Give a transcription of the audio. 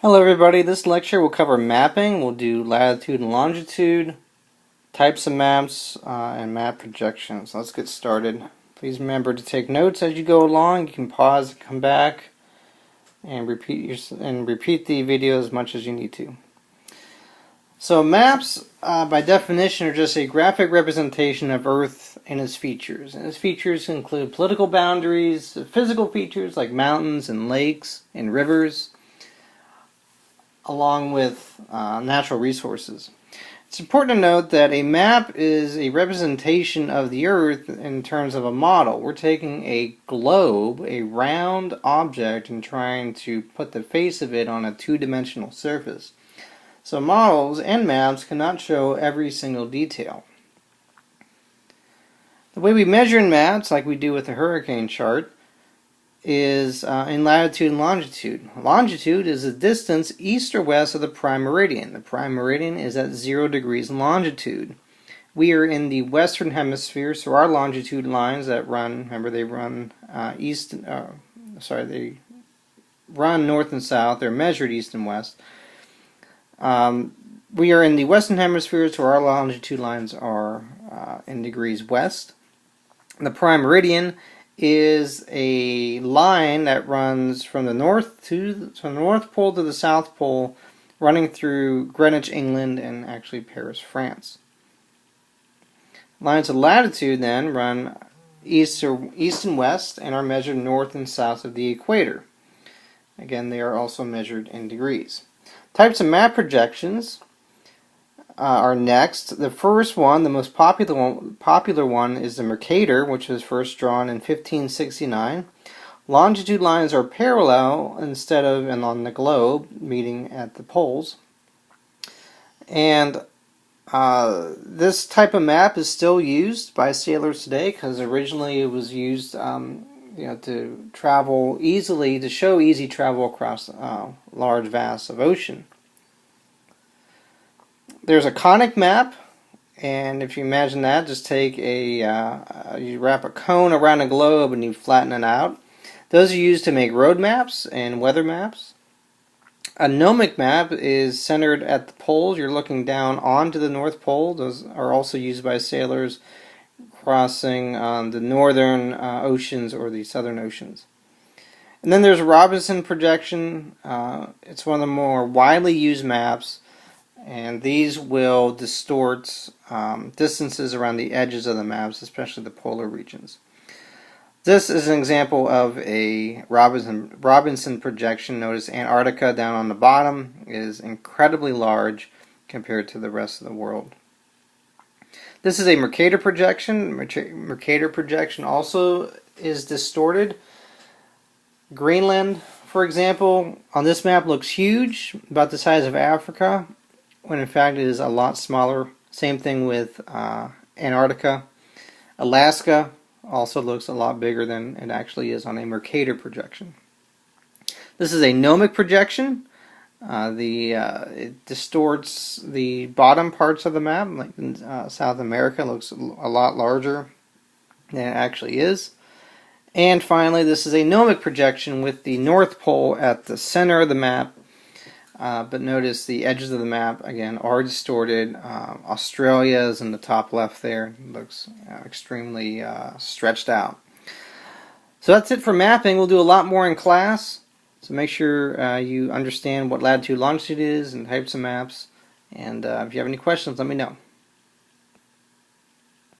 Hello everybody, this lecture will cover mapping. We'll do latitude and longitude, types of maps, and map projections. Let's get started. Please remember to take notes as you go along. You can pause, come back, and repeat the video as much as you need to. So maps, by definition, are just a graphic representation of Earth and its features. And its features include political boundaries, physical features like mountains and lakes and rivers, along with natural resources. It's important to note that a map is a representation of the Earth in terms of a model. We're taking a globe, a round object, and trying to put the face of it on a two-dimensional surface. So models and maps cannot show every single detail. The way we measure in maps, like we do with a hurricane chart, is in latitude and longitude. Longitude is the distance east or west of the prime meridian. The prime meridian is at 0 degrees longitude. We are in the western hemisphere, so our longitude lines that run, remember they run they run north and south. They're measured east and west. We are in the western hemisphere, so our longitude lines are in degrees west. The prime meridian is a line that runs from the North Pole to the South Pole, running through Greenwich, England, and actually Paris, France. Lines of latitude then run east and west and are measured north and south of the equator. Again, they are also measured in degrees. Types of map projections are next. The first one, the most popular one, is the Mercator, which was first drawn in 1569. Longitude lines are parallel instead of and on the globe, meeting at the poles. And this type of map is still used by sailors today because originally it was used to travel easily, to show easy travel across large vast of ocean. There's a conic map, and if you imagine that, just take you wrap a cone around a globe and you flatten it out. Those are used to make road maps and weather maps. A gnomic map is centered at the poles. You're looking down onto the North Pole. Those are also used by sailors crossing the northern oceans or the southern oceans. And then there's Robinson projection. It's one of the more widely used maps, and these will distort distances around the edges of the maps, especially the polar regions. This is an example of a Robinson projection. Notice Antarctica down on the bottom is incredibly large compared to the rest of the world. This is a Mercator projection. Mercator projection also is distorted. Greenland, for example, on this map looks huge, about the size of Africa, when in fact it is a lot smaller. Same thing with Antarctica. Alaska also looks a lot bigger than it actually is on a Mercator projection. This is a gnomic projection. It distorts the bottom parts of the map, like in South America looks a lot larger than it actually is. And finally, this is a gnomic projection with the North Pole at the center of the map. But notice the edges of the map, again, are distorted. Australia is in the top left there. It looks extremely stretched out. So that's it for mapping. We'll do a lot more in class. So make sure you understand what latitude, longitude is and types of maps. And if you have any questions, let me know.